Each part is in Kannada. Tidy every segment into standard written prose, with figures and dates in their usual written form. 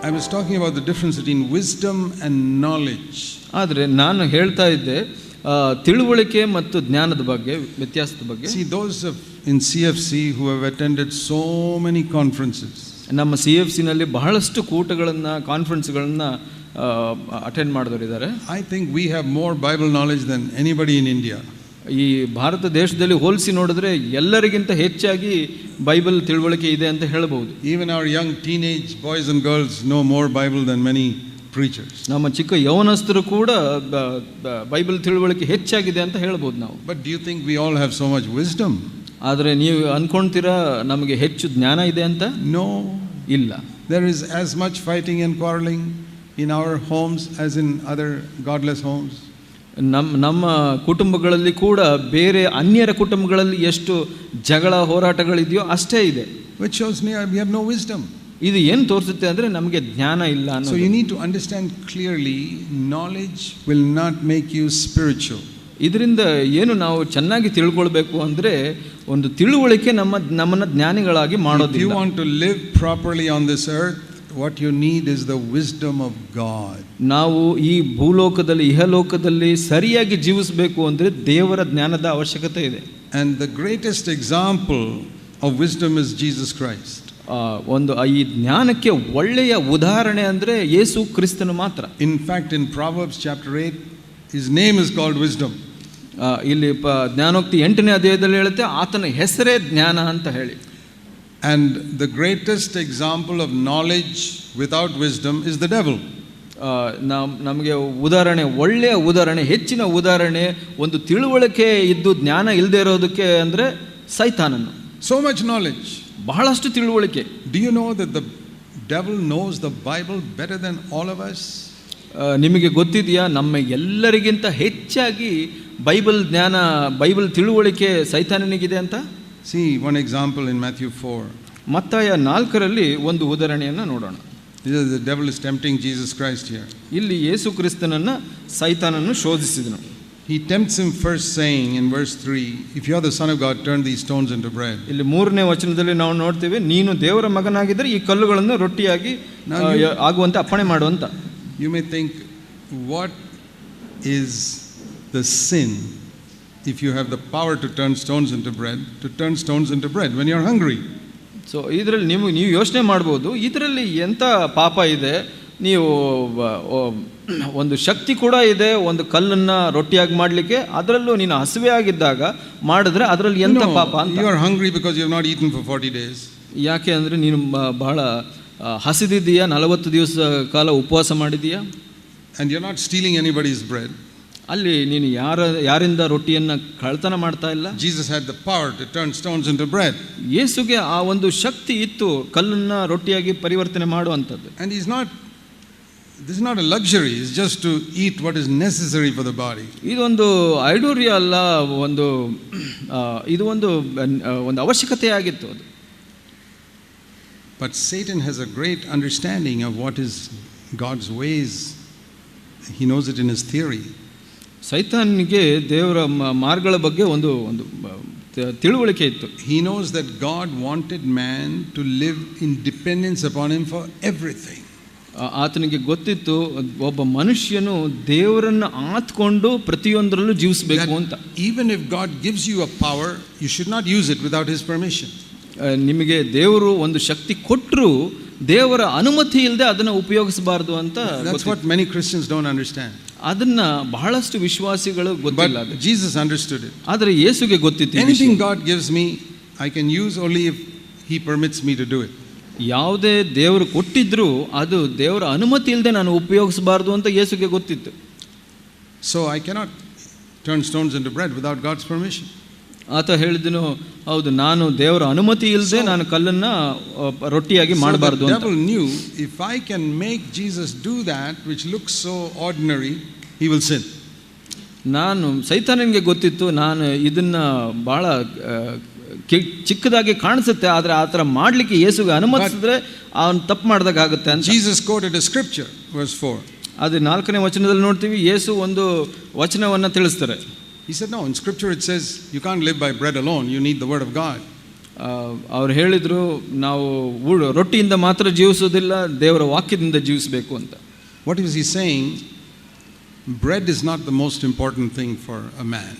I was talking about the difference between wisdom and knowledge. ಆದರೆ ನಾನು ಹೇಳ್ತಾ ಇದ್ದೆ ತಿಳುವಳಿಕೆ ಮತ್ತು ಜ್ಞಾನದ ಬಗ್ಗೆ, ವ್ಯತ್ಯಾಸದ ಬಗ್ಗೆ. See, those in CFC who have attended so many conferences. ನಮ್ಮ CFCನಲ್ಲಿ ಬಹಳಷ್ಟು ಕೂಟಗಳನ್ನು, ಕಾನ್ಫರೆನ್ಸ್ಗಳನ್ನು attend ಮಾಡಿದವರಿದ್ದಾರೆ. I think we have more Bible knowledge than anybody in India. ಈ ಭಾರತ ದೇಶದಲ್ಲಿ ಹೋಲಿಸಿ ನೋಡಿದ್ರೆ ಎಲ್ಲರಿಗಿಂತ ಹೆಚ್ಚಾಗಿ ಬೈಬಲ್ ತಿಳುವಳಿಕೆ ಇದೆ ಅಂತ ಹೇಳಬಹುದು. Even our young teenage boys and girls know more Bible than many preachers. ನಮ್ಮ ಚಿಕ್ಕ ಯೌವನಸ್ಥರು ಕೂಡ ಬೈಬಲ್ ತಿಳುವಳಿಕೆ ಹೆಚ್ಚಾಗಿದೆ ಅಂತ ಹೇಳಬಹುದು ನಾವು. But do you think we all have so much wisdom? ಆದರೆ ನೀವು ಅನ್ಕೊಂತೀರಾ ನಮಗೆ ಹೆಚ್ಚು ಜ್ಞಾನ ಇದೆ ಅಂತ? No, ಇಲ್ಲ. There is as much fighting and quarreling in our homes as in other godless homes. ನಮ್ಮ ಕುಟುಂಬಗಳಲ್ಲಿ ಕೂಡ ಬೇರೆ ಅನ್ಯರ ಕುಟುಂಬಗಳಲ್ಲಿ ಎಷ್ಟು ಜಗಳ ಹೋರಾಟಗಳಿದೆಯೋ ಅಷ್ಟೇ ಇದೆ. Which shows me we have no wisdom. ಇದು ಏನು ತೋರಿಸುತ್ತೆ ಅಂದರೆ ನಮಗೆ ಜ್ಞಾನ ಇಲ್ಲ ಅನ್ನೋದು. So you need to understand clearly, knowledge will not make you spiritual. ಇದರಿಂದ ಏನು ನಾವು ಚೆನ್ನಾಗಿ ತಿಳ್ಕೊಳ್ಬೇಕು ಅಂದರೆ ಒಂದು ತಿಳುವಳಿಕೆ ನಮ್ಮನ್ನು ಜ್ಞಾನಿಗಳಾಗಿ ಮಾಡೋದಿಲ್ಲ. If you want to live properly on this earth, what you need is the wisdom of God. ನಾವು ಈ ಭೂಲೋಕದಲ್ಲಿ, ಇಹಲೋಕದಲ್ಲಿ ಸರಿಯಾಗಿ ಜೀವಿಸಬೇಕು ಅಂದರೆ ದೇವರ ಜ್ಞಾನದ ಅವಶ್ಯಕತೆ ಇದೆ. And the greatest example of wisdom is Jesus Christ. ಒಂದು ಈ ಜ್ಞಾನಕ್ಕೆ ಒಳ್ಳೆಯ ಉದಾಹರಣೆ ಅಂದರೆ ಯೇಸು ಕ್ರಿಸ್ತನು ಮಾತ್ರ. In fact, in Proverbs chapter 8, his name is called wisdom. ಇಲ್ಲಿ ಜ್ಞಾನೋಕ್ತಿ 8ನೇ ಅಧ್ಯಾಯದಲ್ಲಿ ಹೇಳುತ್ತೆ ಆತನ ಹೆಸರೇ ಜ್ಞಾನ ಅಂತ ಹೇಳಿ. And the greatest example of knowledge without wisdom is the devil. ನಮಗೆ ಉದಾಹರಣೆ, ಒಳ್ಳೆಯ ಉದಾಹರಣೆ, ಹೆಚ್ಚಿನ ಉದಾಹರಣೆ ಒಂದು ತಿಳುವಳಿಕೆ ಇದ್ದು ಜ್ಞಾನ ಇಲ್ಲದೆ ಇರೋದಕ್ಕೆ ಅಂದರೆ ಸೈತಾನನು. So much knowledge, ಬಹಳಷ್ಟು ತಿಳುವಳಿಕೆ. Do you know that the devil knows the Bible better than all of us? ನಿಮಗೆ ಗೊತ್ತಿದೆಯಾ ನಮ್ಮ ಎಲ್ಲರಿಗಿಂತ ಹೆಚ್ಚಾಗಿ ಬೈಬಲ್ ಜ್ಞಾನ, ಬೈಬಲ್ ತಿಳುವಳಿಕೆ ಸೈತಾನನಿಗಿದೆ ಅಂತ? See one example in Matthew 4. ಮತ್ತಾಯ 4ರಲ್ಲಿ ಒಂದು ಉದಾಹರಣೆಯನ್ನು ನೋಡೋಣ. The devil is tempting Jesus Christ here. ಇಲ್ಲಿ ಯೇಸು ಕ್ರಿಸ್ತನನ್ನು ಸೈತಾನನು ಶೋಧಿಸಿದನು. He tempts him first saying in verse 3, if you are the son of God, turn these stones into bread. ಇಲ್ಲಿ 3ನೇ ವಚನದಲ್ಲಿ ನಾವು ನೋಡ್ತೇವೆ, ನೀನು ದೇವರ ಮಗನಾಗಿದ್ದರೆ ಈ ಕಲ್ಲುಗಳನ್ನು ರೊಟ್ಟಿಯಾಗಿ ಆಗುವಂತೆ ಅಪ್ಪಣೆ ಮಾಡುವಂತ. You may think, what is the sin if you have the power to turn stones into bread when you are hungry? So ಇದರಲ್ಲಿ ನೀವು ಯೋಚನೆ ಮಾಡ್ಬೋದು, ಇದರಲ್ಲಿ ಎಂಥ ಪಾಪ ಇದೆ, ನೀವು ಒಂದು ಶಕ್ತಿ ಕೂಡ ಇದೆ ಒಂದು ಕಲ್ಲನ್ನು ರೊಟ್ಟಿಯಾಗಿ ಮಾಡಲಿಕ್ಕೆ, ಅದರಲ್ಲೂ ನೀನು ಹಸಿವೆ ಆಗಿದ್ದಾಗ ಮಾಡಿದ್ರೆ ಅದರಲ್ಲಿ ಎಂಥ ಪಾಪ ಅಂತ. You are hungry because you have not eaten for 40 days. ಯಾಕೆ ಅಂದರೆ ನೀನು ಬಹಳ ಹಸಿದಿದ್ದೀಯಾ, 40 ದಿವಸ ಕಾಲ ಉಪವಾಸ ಮಾಡಿದೀಯಾ. And you are not stealing anybody's bread. ಅಲ್ಲಿ ನೀನು ಯಾರಿಂದ ರೊಟ್ಟಿಯನ್ನು ಕಳ್ತನ ಮಾಡ್ತಾ ಇಲ್ಲ. Jesus had the power to turn stones into bread. ಯೇಸುಗೆ ಆ ಒಂದು ಶಕ್ತಿ ಇತ್ತು ಕಲ್ಲನ್ನು ರೊಟ್ಟಿಯಾಗಿ ಪರಿವರ್ತನೆ ಮಾಡುವಂಥದ್ದು. And this is not a luxury, it's just to eat what is necessary for the body. ಇದೊಂದು ಐಡೂರ್ಯ ಅಲ್ಲ, ಇದು ಒಂದು ಅವಶ್ಯಕತೆ ಆಗಿತ್ತು ಅದು. But Satan has a great understanding of what is God's ways. He knows it in his theory. ಸೈತಾನಿಗೆ ದೇವರ ಮಾರ್ಗಗಳ ಬಗ್ಗೆ ಒಂದು ತಿಳುವಳಿಕೆ ಇತ್ತು. He knows that God wanted man to live in dependence upon him for everything. ಆತನಿಗೆ ಗೊತ್ತಿತ್ತು ಒಬ್ಬ ಮನುಷ್ಯನು ದೇವರನ್ನು ಆತ್ಕೊಂಡು ಪ್ರತಿಯೊಂದರಲ್ಲೂ ಜೀವಿಸಬೇಕು ಅಂತ. Even if God gives you a power, you should not use it without his permission. ನಿಮಗೆ ದೇವರು ಒಂದು ಶಕ್ತಿ ಕೊಟ್ಟರು ದೇವರ ಅನುಮತಿ ಇಲ್ಲದೆ ಅದನ್ನು ಉಪಯೋಗಿಸಬಾರದು ಅಂತ. That's what many Christians don't understand. ಅದನ್ನ ಬಹಳಷ್ಟು ವಿಶ್ವಾಸಿಗಳು ಗೊತ್ತಿಲ್ಲ. But Jesus understood it. ಆದರೆ ಯೇಸುಗೆ ಗೊತ್ತಿತ್ತು. Anything God gives me, I can use only if he permits me to do it. ಯಾವುದೇ ದೇವರು ಕೊಟ್ಟಿದ್ರು ಅದು ದೇವರ ಅನುಮತಿ ಇಲ್ಲದೆ ನಾನು ಉಪಯೋಗಿಸಬಾರದು ಅಂತ ಯೇಸುಗೆ ಗೊತ್ತಿತ್ತು. So I cannot turn stones into bread without God's permission. ಆತ ಹೇಳಿದನು, ಹೌದು, ನಾನು ದೇವರ ಅನುಮತಿ ಇಲ್ಲದೆ ನಾನು ಕಲ್ಲನ್ನ ರೊಟ್ಟಿಯಾಗಿ ಮಾಡಬಾರದು ಅಂತ. The devil knew if I can make Jesus do that which looks so ordinary, he will sin. ಸೈತಾನನಿಗೆ ಗೊತ್ತಿತ್ತು, ನಾನು ಇದನ್ನ ಬಹಳ ಚಿಕ್ಕದಾಗಿ ಕಾಣಿಸುತ್ತೆ, ಆದರೆ ಆ ಥರ ಮಾಡಲಿಕ್ಕೆ ಯೇಸುಗೆ ಅನುಮತಿಸಿದ್ರೆ ಅವನು ತಪ್ಪು ಮಾಡಿದಾಗ ಆಗುತ್ತೆ ಅಂತ. Jesus quoted a scripture, verse 4. ಅದು 4ನೇ ವಚನದಲ್ಲಿ ನೋಡ್ತೀವಿ, ಯೇಸು ಒಂದು ವಚನವನ್ನು ತಿಳಿಸ್ತಾರೆ. He said, no, in scripture it says you can't live by bread alone, you need the word of God. ಅವ್ರು ಹೇಳಿದರು, ನಾವು ರೊಟ್ಟಿಯಿಂದ ಮಾತ್ರ ಜೀವಿಸೋದಿಲ್ಲ, ದೇವರ ವಾಕ್ಯದಿಂದ ಜೀವಿಸಬೇಕು ಅಂತ. What is he saying? Bread is not the most important thing for a man.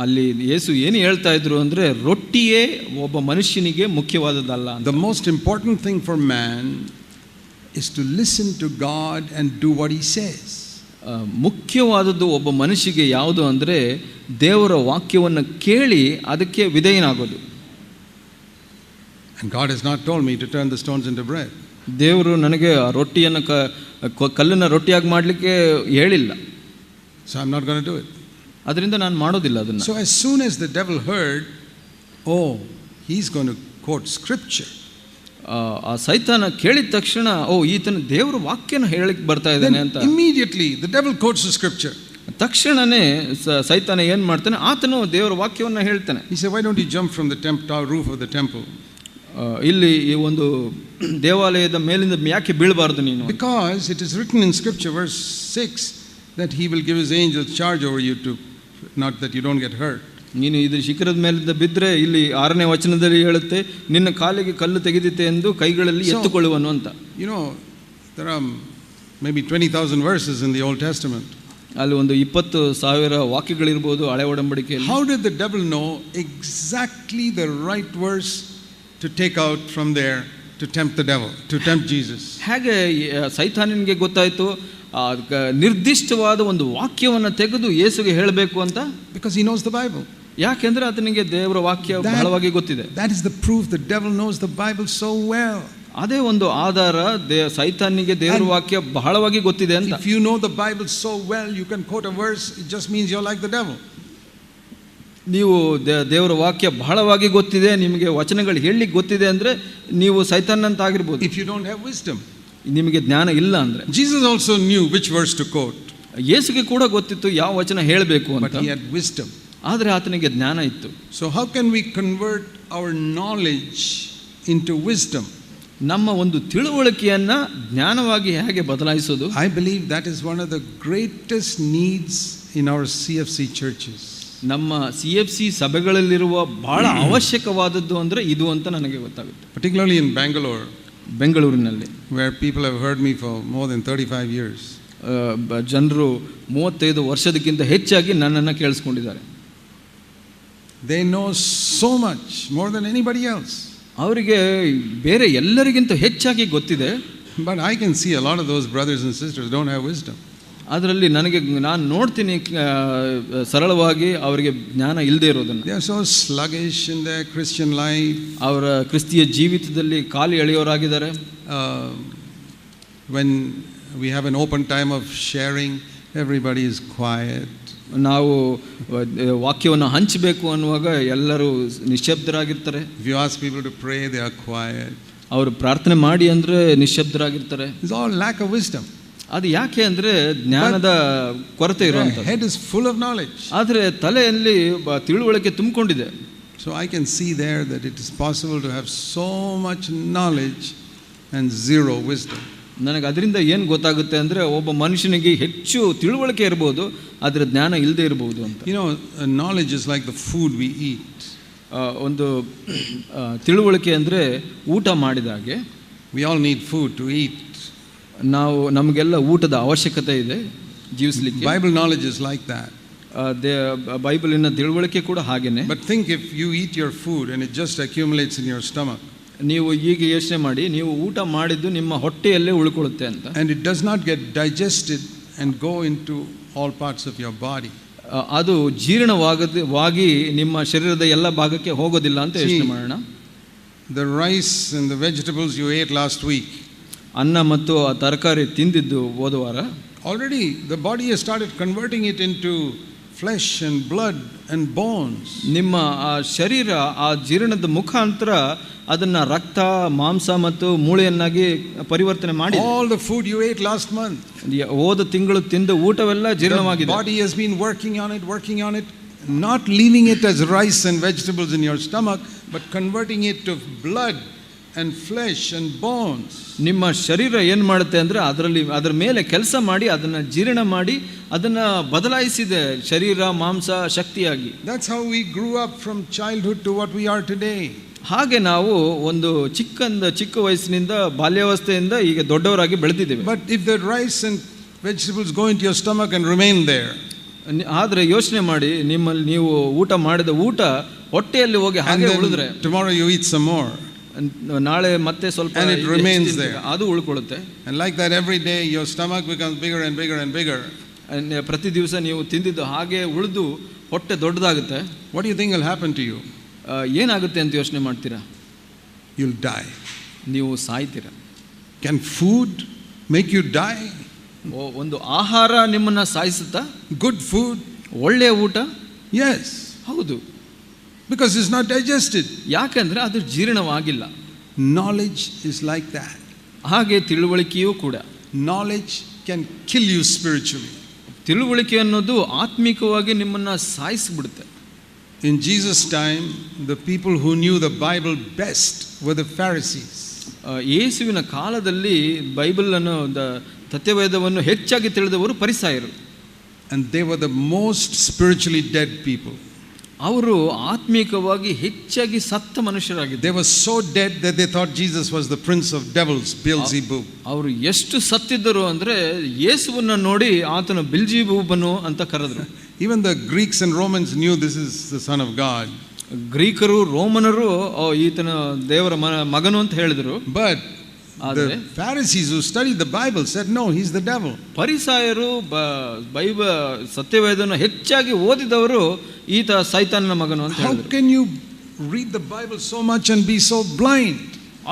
ಅಲ್ಲಿ ಯೇಸು ಏನು ಹೇಳ್ತಾ ಇದ್ರು ಅಂದರೆ, ರೊಟ್ಟಿಯೇ ಒಬ್ಬ ಮನುಷ್ಯನಿಗೆ ಮುಖ್ಯವಾದದ್ದಲ್ಲ. The most important thing for man is to listen to God and do what he says. ಮುಖ್ಯವಾದದ್ದು ಒಬ್ಬ ಮನುಷ್ಯಗೆ ಯಾವುದು ಅಂದರೆ, ದೇವರ ವಾಕ್ಯವನ್ನು ಕೇಳಿ ಅದಕ್ಕೆ ವಿಧೇಯನಾಗೋದು. And God has not told me to turn the stones into bread. ದೇವರು ನನಗೆ ರೊಟ್ಟಿಯನ್ನು ಕಲ್ಲನ್ನು ರೊಟ್ಟಿಯಾಗಿ ಮಾಡಲಿಕ್ಕೆ ಹೇಳಿಲ್ಲ. So I'm not going to do it. ಅದರಿಂದ ನಾನು ಮಾಡೋದಿಲ್ಲ ಅದನ್ನು. So as soon as the devil heard, oh, he's going to quote scripture. ಆ ಸೈತಾನ ಕೇಳಿದ ತಕ್ಷಣ, ಈತನ ದೇವರ ವಾಕ್ಯನ ಹೇಳಕ್ಕೆ ಬರ್ತಾ ಇದ್ದಾನೆ ಅಂತ, immediately the devil quotes the scripture. ತಕ್ಷಣನೇ ಸೈತಾನ ಏನು ಮಾಡ್ತಾನೆ, ಆತನು ದೇವರ ವಾಕ್ಯವನ್ನು ಹೇಳ್ತಾನೆ. He said, why don't you jump from the roof of the temple? ಇಲ್ಲಿ ಈ ಒಂದು ದೇವಾಲಯದ ಮೇಲಿಂದ ಯಾಕೆ ಬೀಳಬಾರದು ನೀನು? Because it is written in scripture, verse 6, that he will give his angels charge over you to, not that you don't get hurt. ನೀನು ಇದ್ರ ಶಿಖರದ ಮೇಲಿಂದ ಬಿದ್ದರೆ, ಇಲ್ಲಿ 6ನೇ ವಚನದಲ್ಲಿ ಹೇಳುತ್ತೆ, ನಿನ್ನ ಕಾಲಿಗೆ ಕಲ್ಲು ತೆಗೆದಿತ್ತೆ ಎಂದು ಕೈಗಳಲ್ಲಿ ಎತ್ತುಕೊಳ್ಳುವನು ಅಂತ. You know, there are maybe 20,000 verses in the Old Testament. ಅಲ್ಲಿ ಒಂದು 20,000 ವಾಕ್ಯಗಳಿರ್ಬೋದು ಹಳೆ ಒಡಂಬಡಿಕೆಯಲ್ಲಿ. How did the devil know exactly the right verse to take out from there to tempt the devil, to tempt Jesus? ಹೇಗೆ ಸೈತಾನನಿಗೆ ಗೊತ್ತಾಯಿತು ನಿರ್ದಿಷ್ಟವಾದ ಒಂದು ವಾಕ್ಯವನ್ನು ತೆಗೆದು ಯೇಸುಗೆ ಹೇಳಬೇಕು ಅಂತ? Because he knows the Bible. ಯಾಕೆಂದ್ರೆ ಆತನಿಗೆ ದೇವರ ವಾಕ್ಯ ಬಹಳವಾಗಿ ಗೊತ್ತಿದೆ. That is the proof the devil knows the Bible so well. ಅದೇ ಒಂದು ಆಧಾರ, ಸೈತಾನಿಗೆ ದೇವರ ವಾಕ್ಯ ಬಹಳವಾಗಿ ಗೊತ್ತಿದೆ ಅಂತ. If you know the Bible so well, you can quote a verse, it just means you're like the devil. ನೀವು ದೇವರ ವಾಕ್ಯ ಬಹಳವಾಗಿ ಗೊತ್ತಿದೆ, ನಿಮಗೆ ವಚನಗಳು ಹೇಳಲಿಕ್ಕೆ ಗೊತ್ತಿದೆ ಅಂದರೆ ನೀವು ಸೈತಾನ್ ಅಂತ ಆಗಿರ್ಬೋದು. If you don't have wisdom, ನಿಮಗೆ ಜ್ಞಾನ ಇಲ್ಲ ಅಂದರೆ. Jesus also knew which verse to quote. ಯೇಸುಗೆ ಕೂಡ ಗೊತ್ತಿತ್ತು ಯಾವ ವಚನ ಹೇಳಬೇಕು ಅಂತ. But he had wisdom. ಆದರೆ ಆತನಿಗೆ ಜ್ಞಾನ ಇತ್ತು. So how can we convert our knowledge into wisdom? ನಮ್ಮ ಒಂದು ತಿಳುವಳಿಕೆಯನ್ನು ಜ್ಞಾನವಾಗಿ ಹೇಗೆ ಬದಲಾಯಿಸೋದು? I believe that is one of the greatest needs in our CFC churches. ನಮ್ಮ CFC ಸಭೆಗಳಲ್ಲಿರುವ ಬಹಳ ಅವಶ್ಯಕವಾದದ್ದು ಅಂದರೆ ಇದು ಅಂತ ನನಗೆ ಗೊತ್ತಾಗುತ್ತೆ. Particularly in Bangalore, ಬೆಂಗಳೂರಿನಲ್ಲಿ, where people have heard me for more than 35 years. ಜನರು 35 ವರ್ಷದಕ್ಕಿಂತ ಹೆಚ್ಚಾಗಿ ನನ್ನನ್ನು ಕೇಳಿಸ್ಕೊಂಡಿದ್ದಾರೆ. They know so much more than anybody else. ಅವರಿಗೆ ಬೇರೆ ಎಲ್ಲರಿಗಿಂತ ಹೆಚ್ಚಾಗಿ ಗೊತ್ತಿದೆ. But I can see a lot of those brothers and sisters don't have wisdom. ಅದರಲ್ಲಿ ನಾನು ನೋಡ್ತೀನಿ ಸರಳವಾಗಿ ಅವರಿಗೆ ಜ್ಞಾನ ಇಲ್ಲದೆ ಇರೋದನ್ನು. They are so sluggish in their Christian life. ಅವರ ಕ್ರಿಸ್ತಿಯ ಜೀವಿತದಲ್ಲಿ ಕಾಲು ಎಳೆಯೋರಾಗಿದ್ದಾರೆ. When we have an open time of sharing, everybody is quiet. ನಾವು ವಾಕ್ಯವನ್ನು ಹಂಚಬೇಕು ಅನ್ನುವಾಗ ಎಲ್ಲರೂ ನಿಶ್ಶಬ್ದರಾಗಿರ್ತಾರೆ. If you ask people to pray, they are quiet. ಅವರು ಪ್ರಾರ್ಥನೆ ಮಾಡಿ ಅಂದರೆ ನಿಶ್ಶಬ್ದರಾಗಿರ್ತಾರೆ. It's all lack of wisdom. ಅದು ಯಾಕೆ ಅಂದರೆ ಜ್ಞಾನದ ಕೊರತೆ ಇರುವಂಥದ್ದು. Head is full of knowledge. ಆದರೆ ತಲೆಯಲ್ಲಿ ತಿಳುವಳಿಕೆ ತುಂಬಿಕೊಂಡಿದೆ. So I can see there that it is possible to have so much knowledge and zero wisdom. ನನಗೆ ಅದರಿಂದ ಏನು ಗೊತ್ತಾಗುತ್ತೆ ಅಂದರೆ, ಒಬ್ಬ ಮನುಷ್ಯನಿಗೆ ಹೆಚ್ಚು ತಿಳುವಳಿಕೆ ಇರ್ಬೋದು, ಆದರೆ ಜ್ಞಾನ ಇಲ್ಲದೆ ಇರ್ಬೋದು ಅಂತ. You know, knowledge is like the food we eat. ಒಂದು ತಿಳುವಳಿಕೆ ಅಂದರೆ ಊಟ ಮಾಡಿದಾಗೆ. We all need food to eat. ನಮಗೆಲ್ಲ ಊಟದ ಅವಶ್ಯಕತೆ ಇದೆ ಜೀವಿಸಲಿಕ್ಕೆ. Bible knowledge is like that. ಬೈಬಲಿನ ತಿಳುವಳಿಕೆ ಕೂಡ ಹಾಗೇನೆ. But think if you eat your food and it just accumulates in your stomach. ನೀವು ಈಗ ಯೋಚನೆ ಮಾಡಿ, ನೀವು ಊಟ ಮಾಡಿದ್ದು ನಿಮ್ಮ ಹೊಟ್ಟೆಯಲ್ಲೇ ಉಳ್ಕೊಳ್ಳುತ್ತೆ ಅಂತ. And it does not get digested and go into all parts of your body. ಅದು ಜೀರ್ಣವಾಗಿ ನಿಮ್ಮ ಶರೀರದ ಎಲ್ಲ ಭಾಗಕ್ಕೆ ಹೋಗೋದಿಲ್ಲ ಅಂತ ಯೋಚನೆ ಮಾಡೋಣ. The rice and the vegetables you ate last week. ಅನ್ನ ಮತ್ತು ಆ ತರಕಾರಿ ತಿಂದಿದ್ದು ಹೋದ ವಾರ. Already the body has started converting it into flesh and blood and bones. ನಿಮ್ಮ ಆ ಶರೀರ ಆ ಜೀರ್ಣದ ಮುಖಾಂತರ ಅದನ್ನ ರಕ್ತ, ಮಾಂಸ ಮತ್ತು ಮೂಳೆಯನ್ನಾಗಿ ಪರಿವರ್ತನೆ ಮಾಡಿ. All the food you ate last month. ಹೋದ ತಿಂಗಳು ತಿಂದ ಊಟವೆಲ್ಲ ಜೀರ್ಣವಾಗಿದೆ. The body has been working on it, not leaving it as rice and vegetables in your stomach, but converting it to blood and flesh and bones. ನಿಮ್ಮ ಶರೀರ ಏನು ಮಾಡುತ್ತೆ ಅಂದರೆ ಅದರ ಮೇಲೆ ಕೆಲಸ ಮಾಡಿ ಅದನ್ನು ಜೀರ್ಣ ಮಾಡಿ ಅದನ್ನು ಬದಲಾಯಿಸಿದೆ, ಶರೀರ ಮಾಂಸ ಶಕ್ತಿಯಾಗಿ. That's how we grew up from childhood to what we are today. ಹಾಗೆ ನಾವು ಒಂದು ಚಿಕ್ಕ ವಯಸ್ಸಿನಿಂದ ಬಾಲ್ಯಾವಸ್ಥೆಯಿಂದ ಈಗ ದೊಡ್ಡವರಾಗಿ ಬೆಳೆದಿದ್ದೇವೆ. But if the rice and vegetables go into your stomach and remain there, ಆದರೆ ಯೋಚನೆ ಮಾಡಿ, ನಿಮ್ಮಲ್ಲಿ ನೀವು ಊಟ ಮಾಡಿದ ಊಟ ಹೊಟ್ಟೆಯಲ್ಲಿ ಹೋಗಿ ಹಾಗೆ ಉಳಿದ್ರೆ, tomorrow you eat some more, ನಾಳೆ ಮತ್ತೆ ಸ್ವಲ್ಪ and it remains there, ಅದು ಉಳ್ಕೊಳ್ಳುತ್ತೆ. and like that every day your stomach becomes bigger and bigger and bigger. ಪ್ರತಿ ದಿವಸ ನೀವು ತಿಂದಿದ್ದು ಹಾಗೆ ಉಳಿದು ಹೊಟ್ಟೆ ದೊಡ್ಡದಾಗುತ್ತೆ. What do you think will happen to you? ಏನಾಗುತ್ತೆ ಅಂತ ಯೋಚನೆ ಮಾಡ್ತೀರಾ? You'll die. ನೀವು ಸಾಯ್ತೀರಾ. Can food make you die? ಒಂದು ಆಹಾರ ನಿಮ್ಮನ್ನ ಸಾಯಿಸುತ್ತಾ? Good food, ಒಳ್ಳೆಯ ಊಟ? yes, ಹೌದು. because it's not digested. ಯಾಕಂದ್ರೆ ಅದು ಜೀರ್ಣವಾಗಿಲ್ಲ. Knowledge is like that. ಹಾಗೆ ತಿಳುವಳಿಕೆಯೂ ಕೂಡ. Knowledge can kill you spiritually. ತಿಳುವಳಿಕೆ ಅನ್ನೋದು ಆತ್ಮಿಕವಾಗಿ ನಿಮ್ಮನ್ನ ಸಾಯಿಸಿಬಿಡುತ್ತೆ. In Jesus' time, the people who knew the Bible best were the Pharisees. ಯೇಸುವಿನ ಕಾಲದಲ್ಲಿ ಬೈಬಲ್ ಅನ್ನು ಸತ್ಯವೇದವನ್ನು ಹೆಚ್ಚಾಗಿ ತಿಳಿದವರು ಫರಿಸಾಯರು. And they were the most spiritually dead people. ಅವರು ಆತ್ಮಿಕವಾಗಿ ಹೆಚ್ಚಾಗಿ ಸತ್ತ ಮನುಷ್ಯರಾಗಿದ್ದರು. They were so dead that they thought Jesus was the prince of devils, Beelzebub. ಅವರು ಎಷ್ಟು ಸತ್ತಿದ್ದರು ಅಂದ್ರೆ ಯೇಸುವನ್ನ ನೋಡಿ ಆತನ ಬಿಲ್ಜಿಬೂಬನು ಅಂತ ಕರೆದರು. Even the Greeks and Romans knew this is the son of God. ಗ್ರೀಕರು ರೋಮನರು ಈತನ ದೇವರ ಮಗನು ಅಂತ ಹೇಳಿದರು. But the Pharisees who studied the Bible said no, he's the devil. ಫರಿಸಾಯರು ಬೈಬಲ್ ಸತ್ಯವೇದನ ಹೆಚ್ಚಾಗಿ ಓದಿದವರು ಈತ ಸೈತಾನನ ಮಗನು ಅಂತ ಹೇಳಿದರು. How can you read the Bible so much and be so blind?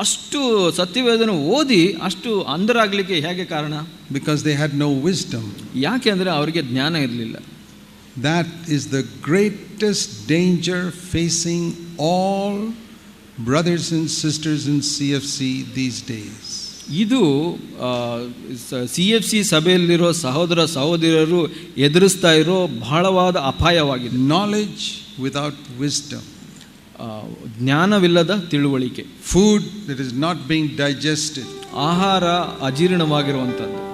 ಅಷ್ಟು ಸತ್ಯವೇದನ ಓದಿ ಅಷ್ಟು ಅಂಧರಾಗಲಿಕ್ಕೆ ಹೇಗೆ ಕಾರಣ? Because they had no wisdom. ಯಾಕೆ ಅಂದರೆ ಅವರಿಗೆ ಜ್ಞಾನ ಇರಲಿಲ್ಲ. That is the greatest danger facing all brothers and sisters in CFC these days. ಇದು CFC ಸಭೆಯಲ್ಲಿರೋ ಸಹೋದರ ಸಹೋದರರು ಎದುರಿಸ್ತಾ ಇರೋ ಬಹಳವಾದ ಅಪಾಯವಾಗಿದೆ. Knowledge without wisdom. ಜ್ಞಾನವಿಲ್ಲದ ತಿಳುವಳಿಕೆ. Food that is not being digested. ಆಹಾರ ಅಜೀರ್ಣವಾಗಿರುವಂಥದ್ದು.